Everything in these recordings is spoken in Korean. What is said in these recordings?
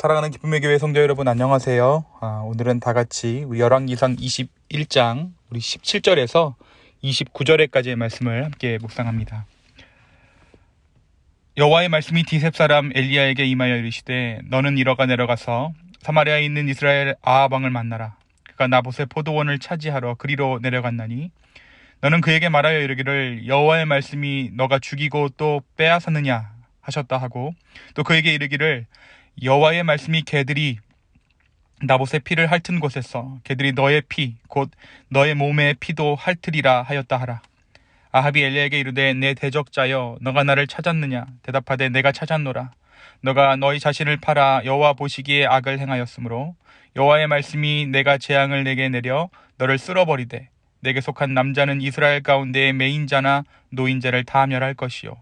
사랑하는 기쁨의 교회 성도 여러분 안녕하세요. 오늘은 다 같이 우리 열왕기상 21장 우리 17절에서 29절에까지의 말씀을 함께 묵상합니다. 여호와의 말씀이 디셉 사람 엘리야에게 임하여 이르시되 너는 이러가 내려가서 사마리아에 있는 이스라엘 아합 왕을 만나라. 그가 나봇의 포도원을 차지하러 그리로 내려갔나니 너는 그에게 말하여 이르기를 여호와의 말씀이 너가 죽이고 또 빼앗았느냐 하셨다 하고 또 그에게 이르기를 여호와의 말씀이 개들이 나봇의 피를 핥은 곳에서 개들이 너의 피 곧 너의 몸의 피도 핥으리라 하였다 하라. 아합이 엘리야에게 이르되 내 대적자여 너가 나를 찾았느냐 대답하되 내가 찾았노라. 너가 너희 자신을 팔아 여호와 보시기에 악을 행하였으므로 여호와의 말씀이 내가 재앙을 내게 내려 너를 쓸어버리되 내게 속한 남자는 이스라엘 가운데의 매인자나 노인자를 다 멸할 것이요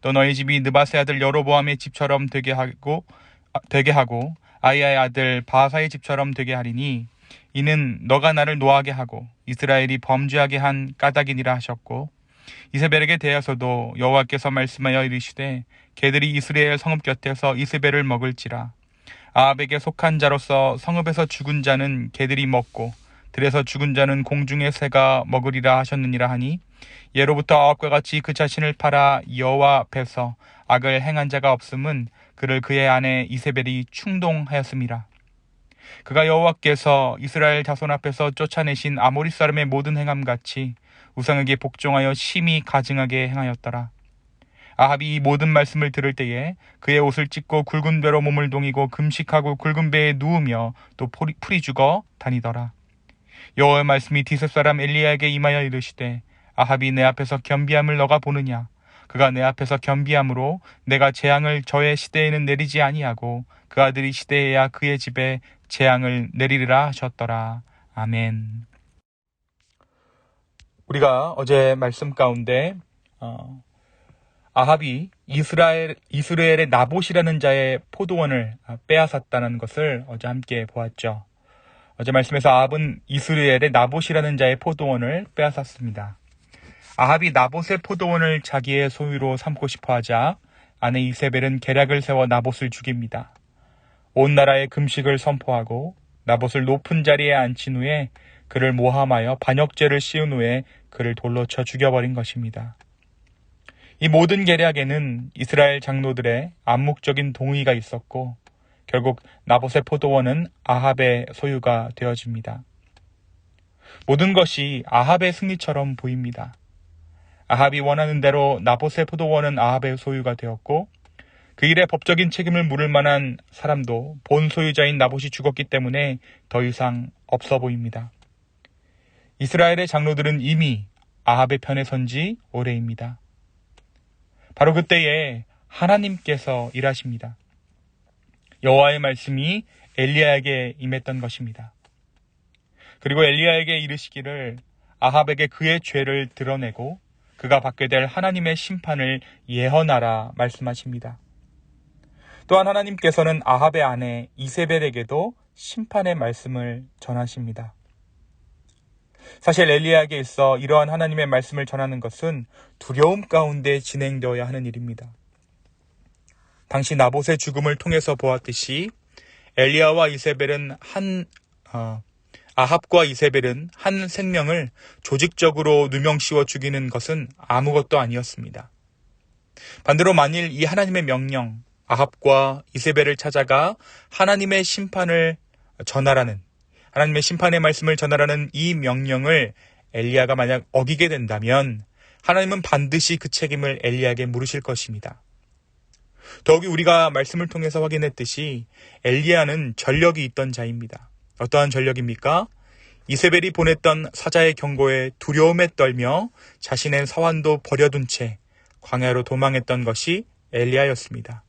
또 너희 집이 느바세 아들 여로보암의 집처럼 되게 하고 아이야의 아들 바하사의 집처럼 되게 하리니 이는 너가 나를 노하게 하고 이스라엘이 범죄하게 한 까닭이니라 하셨고 이세벨에게 대하여서도 여호와께서 말씀하여 이르시되 개들이 이스라엘 성읍 곁에서 이세벨을 먹을지라. 아합에게 속한 자로서 성읍에서 죽은 자는 개들이 먹고 들에서 죽은 자는 공중의 새가 먹으리라 하셨느니라 하니 예로부터 아합과 같이 그 자신을 팔아 여호와 앞에서 악을 행한 자가 없음은 그를 그의 아내 이세벨이 충동하였음이라. 그가 여호와께서 이스라엘 자손 앞에서 쫓아내신 아모리 사람의 모든 행함같이 우상에게 복종하여 심히 가증하게 행하였더라. 아합이 이 모든 말씀을 들을 때에 그의 옷을 찢고 굵은 배로 몸을 동이고 금식하고 굵은 배에 누우며 또 풀이 죽어 다니더라. 여호와의 말씀이 디셉 사람 엘리야에게 임하여 이르시되 아합이 내 앞에서 겸비함을 너가 보느냐. 그가 내 앞에서 겸비함으로 내가 재앙을 저의 시대에는 내리지 아니하고 그 아들이 시대에야 그의 집에 재앙을 내리리라 하셨더라. 아멘. 우리가 어제 말씀 가운데 아합이 이스라엘의 나봇이라는 자의 포도원을 빼앗았다는 것을 어제 함께 보았죠. 어제 말씀에서 아합은 이스라엘의 나봇이라는 자의 포도원을 빼앗았습니다. 아합이 나봇의 포도원을 자기의 소유로 삼고 싶어하자 아내 이세벨은 계략을 세워 나봇을 죽입니다. 온 나라에 금식을 선포하고 나봇을 높은 자리에 앉힌 후에 그를 모함하여 반역죄를 씌운 후에 그를 돌로 쳐 죽여버린 것입니다. 이 모든 계략에는 이스라엘 장로들의 암묵적인 동의가 있었고 결국 나봇의 포도원은 아합의 소유가 되어집니다. 모든 것이 아합의 승리처럼 보입니다. 아합이 원하는 대로 나봇의 포도원은 아합의 소유가 되었고 그 일에 법적인 책임을 물을 만한 사람도 본 소유자인 나봇이 죽었기 때문에 더 이상 없어 보입니다. 이스라엘의 장로들은 이미 아합의 편에 선 지 오래입니다. 바로 그때에 하나님께서 일하십니다. 여호와의 말씀이 엘리야에게 임했던 것입니다. 그리고 엘리야에게 이르시기를 아합에게 그의 죄를 드러내고 그가 받게 될 하나님의 심판을 예언하라 말씀하십니다. 또한 하나님께서는 아합의 아내 이세벨에게도 심판의 말씀을 전하십니다. 사실 엘리야에게 있어 이러한 하나님의 말씀을 전하는 것은 두려움 가운데 진행되어야 하는 일입니다. 당시 나봇의 죽음을 통해서 보았듯이 엘리야와 이세벨은 아합과 이세벨은 한 생명을 조직적으로 누명씌워 죽이는 것은 아무것도 아니었습니다. 반대로 만일 이 하나님의 명령, 아합과 이세벨을 찾아가 하나님의 심판을 전하라는, 하나님의 심판의 말씀을 전하라는 이 명령을 엘리야가 만약 어기게 된다면 하나님은 반드시 그 책임을 엘리야에게 물으실 것입니다. 더욱이 우리가 말씀을 통해서 확인했듯이 엘리야는 전력이 있던 자입니다. 어떠한 전력입니까? 이세벨이 보냈던 사자의 경고에 두려움에 떨며 자신의 사환도 버려둔 채 광야로 도망했던 것이 엘리야였습니다.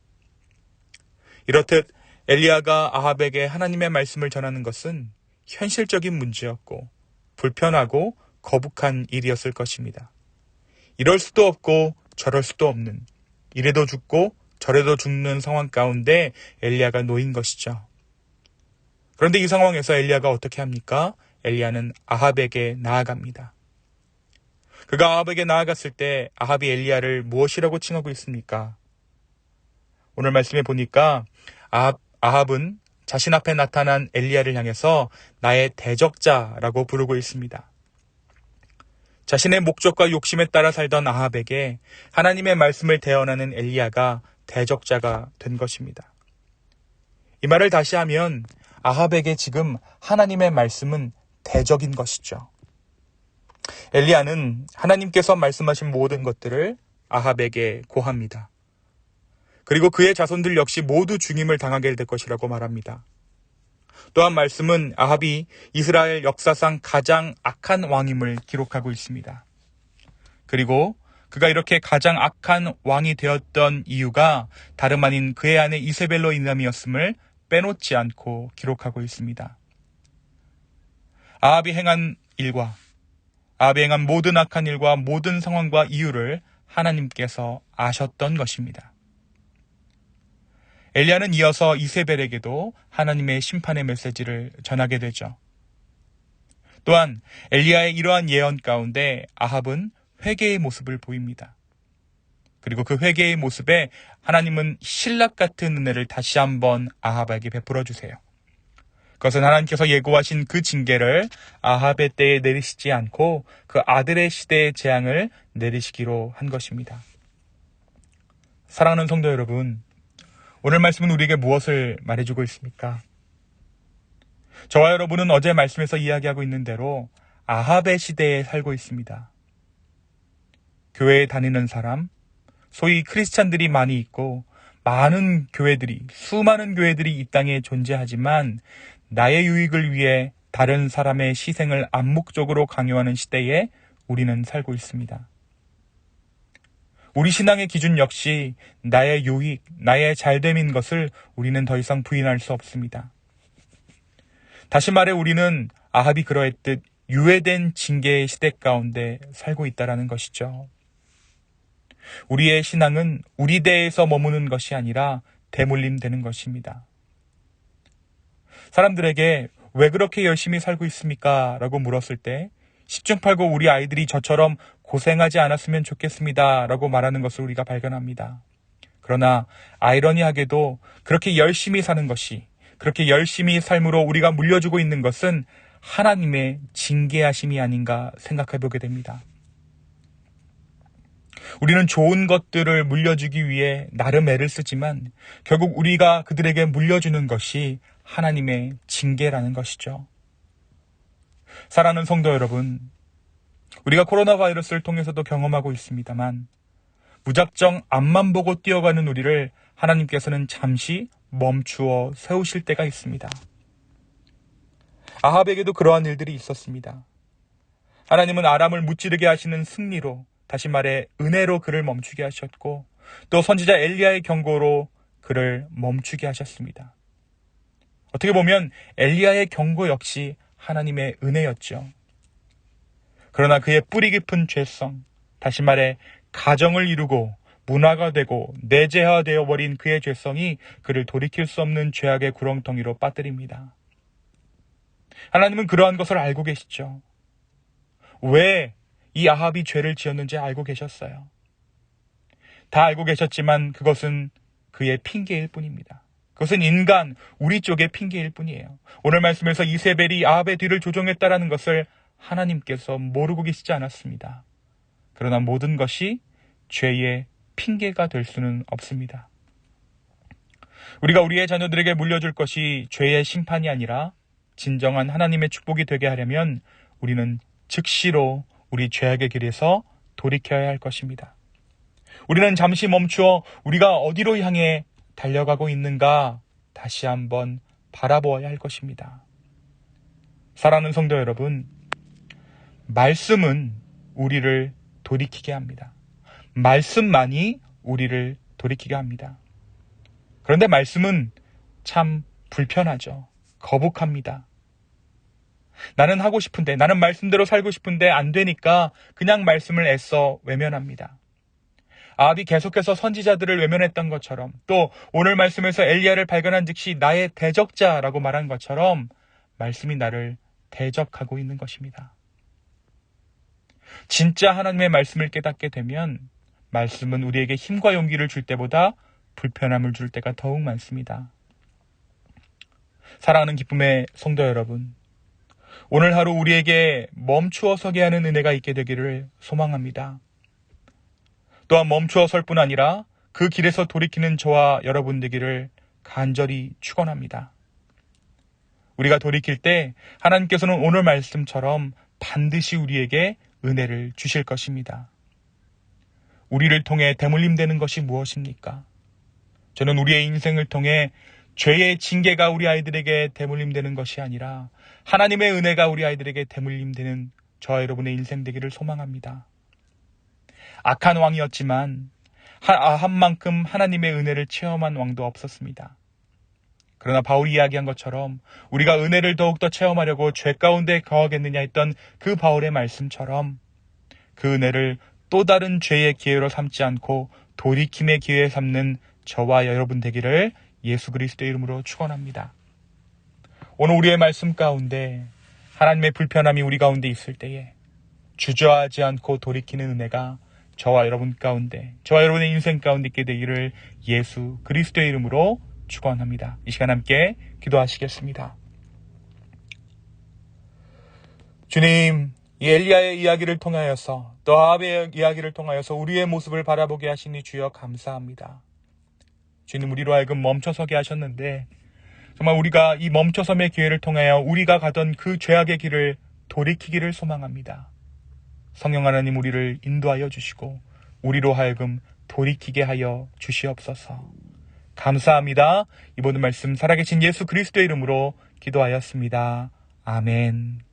이렇듯 엘리야가 아합에게 하나님의 말씀을 전하는 것은 현실적인 문제였고 불편하고 거북한 일이었을 것입니다. 이럴 수도 없고 저럴 수도 없는, 이래도 죽고 저래도 죽는 상황 가운데 엘리야가 놓인 것이죠. 그런데 이 상황에서 엘리야가 어떻게 합니까? 엘리야는 아합에게 나아갑니다. 그가 아합에게 나아갔을 때 아합이 엘리야를 무엇이라고 칭하고 있습니까? 오늘 말씀에 보니까 아합은 자신 앞에 나타난 엘리야를 향해서 나의 대적자라고 부르고 있습니다. 자신의 목적과 욕심에 따라 살던 아합에게 하나님의 말씀을 대언하는 엘리야가 대적자가 된 것입니다. 이 말을 다시 하면 아합에게 지금 하나님의 말씀은 대적인 것이죠. 엘리야는 하나님께서 말씀하신 모든 것들을 아합에게 고합니다. 그리고 그의 자손들 역시 모두 죽임을 당하게 될 것이라고 말합니다. 또한 말씀은 아합이 이스라엘 역사상 가장 악한 왕임을 기록하고 있습니다. 그리고 그가 이렇게 가장 악한 왕이 되었던 이유가 다름 아닌 그의 아내 이세벨로 인함이었음을 빼놓지 않고 기록하고 있습니다. 아합이 행한 일과 아합이 행한 모든 악한 일과 모든 상황과 이유를 하나님께서 아셨던 것입니다. 엘리야는 이어서 이세벨에게도 하나님의 심판의 메시지를 전하게 되죠. 또한 엘리야의 이러한 예언 가운데 아합은 회개의 모습을 보입니다. 그리고 그 회개의 모습에 하나님은 신락 같은 은혜를 다시 한번 아합에게 베풀어 주세요. 그것은 하나님께서 예고하신 그 징계를 아합의 때에 내리시지 않고 그 아들의 시대의 재앙을 내리시기로 한 것입니다. 사랑하는 성도 여러분, 오늘 말씀은 우리에게 무엇을 말해주고 있습니까? 저와 여러분은 어제 말씀에서 이야기하고 있는 대로 아합의 시대에 살고 있습니다. 교회에 다니는 사람, 소위 크리스찬들이 많이 있고 많은 교회들이, 수많은 교회들이 이 땅에 존재하지만 나의 유익을 위해 다른 사람의 희생을 암묵적으로 강요하는 시대에 우리는 살고 있습니다. 우리 신앙의 기준 역시 나의 유익, 나의 잘됨인 것을 우리는 더 이상 부인할 수 없습니다. 다시 말해 우리는 아합이 그러했듯 유예된 징계의 시대 가운데 살고 있다는 것이죠. 우리의 신앙은 우리 대에서 머무는 것이 아니라 대물림되는 것입니다. 사람들에게 왜 그렇게 열심히 살고 있습니까? 라고 물었을 때 10중 8구 우리 아이들이 저처럼 고생하지 않았으면 좋겠습니다. 라고 말하는 것을 우리가 발견합니다. 그러나 아이러니하게도 그렇게 열심히 사는 것이, 그렇게 열심히 삶으로 우리가 물려주고 있는 것은 하나님의 징계하심이 아닌가 생각해 보게 됩니다. 우리는 좋은 것들을 물려주기 위해 나름 애를 쓰지만 결국 우리가 그들에게 물려주는 것이 하나님의 징계라는 것이죠. 사랑하는 성도 여러분, 우리가 코로나 바이러스를 통해서도 경험하고 있습니다만 무작정 앞만 보고 뛰어가는 우리를 하나님께서는 잠시 멈추어 세우실 때가 있습니다. 아합에게도 그러한 일들이 있었습니다. 하나님은 아람을 무찌르게 하시는 승리로, 다시 말해 은혜로 그를 멈추게 하셨고 또 선지자 엘리야의 경고로 그를 멈추게 하셨습니다. 어떻게 보면 엘리야의 경고 역시 하나님의 은혜였죠. 그러나 그의 뿌리 깊은 죄성, 다시 말해 가정을 이루고 문화가 되고 내재화되어 버린 그의 죄성이 그를 돌이킬 수 없는 죄악의 구렁텅이로 빠뜨립니다. 하나님은 그러한 것을 알고 계시죠. 왜 이 아합이 죄를 지었는지 알고 계셨어요. 다 알고 계셨지만 그것은 그의 핑계일 뿐입니다. 그것은 인간, 우리 쪽의 핑계일 뿐이에요. 오늘 말씀에서 이세벨이 아합의 뒤를 조종했다라는 것을 하나님께서 모르고 계시지 않았습니다. 그러나 모든 것이 죄의 핑계가 될 수는 없습니다. 우리가 우리의 자녀들에게 물려줄 것이 죄의 심판이 아니라 진정한 하나님의 축복이 되게 하려면 우리는 즉시로 우리 죄악의 길에서 돌이켜야 할 것입니다. 우리는 잠시 멈추어 우리가 어디로 향해 달려가고 있는가 다시 한번 바라보아야 할 것입니다. 사랑하는 성도 여러분, 말씀은 우리를 돌이키게 합니다. 말씀만이 우리를 돌이키게 합니다. 그런데 말씀은 참 불편하죠. 거북합니다. 나는 하고 싶은데, 나는 말씀대로 살고 싶은데 안 되니까 그냥 말씀을 애써 외면합니다. 아합이 계속해서 선지자들을 외면했던 것처럼, 또 오늘 말씀에서 엘리야를 발견한 즉시 나의 대적자라고 말한 것처럼 말씀이 나를 대적하고 있는 것입니다. 진짜 하나님의 말씀을 깨닫게 되면 말씀은 우리에게 힘과 용기를 줄 때보다 불편함을 줄 때가 더욱 많습니다. 사랑하는 기쁨의 성도 여러분, 오늘 하루 우리에게 멈추어 서게 하는 은혜가 있게 되기를 소망합니다. 또한 멈추어 설 뿐 아니라 그 길에서 돌이키는 저와 여러분 되기를 간절히 축원합니다. 우리가 돌이킬 때 하나님께서는 오늘 말씀처럼 반드시 우리에게 은혜를 주실 것입니다. 우리를 통해 대물림되는 것이 무엇입니까? 저는 우리의 인생을 통해 죄의 징계가 우리 아이들에게 대물림되는 것이 아니라 하나님의 은혜가 우리 아이들에게 대물림되는 저와 여러분의 인생 되기를 소망합니다. 악한 왕이었지만 아합만큼 하나님의 은혜를 체험한 왕도 없었습니다. 그러나 바울이 이야기한 것처럼 우리가 은혜를 더욱더 체험하려고 죄 가운데 거하겠느냐 했던 그 바울의 말씀처럼 그 은혜를 또 다른 죄의 기회로 삼지 않고 돌이킴의 기회에 삼는 저와 여러분 되기를 예수 그리스도의 이름으로 축원합니다. 오늘 우리의 말씀 가운데 하나님의 불편함이 우리 가운데 있을 때에 주저하지 않고 돌이키는 은혜가 저와 여러분 가운데, 저와 여러분의 인생 가운데 있게 되기를 예수 그리스도의 이름으로 축원합니다. 이 시간 함께 기도하시겠습니다. 주님, 이 엘리야의 이야기를 통하여서 또 아합의 이야기를 통하여서 우리의 모습을 바라보게 하시니 주여 감사합니다. 주님, 우리로 하여금 멈춰서게 하셨는데 정말 우리가 이 멈춰섬의 기회를 통하여 우리가 가던 그 죄악의 길을 돌이키기를 소망합니다. 성령 하나님, 우리를 인도하여 주시고 우리로 하여금 돌이키게 하여 주시옵소서. 감사합니다. 이 모든 말씀 살아계신 예수 그리스도의 이름으로 기도하였습니다. 아멘.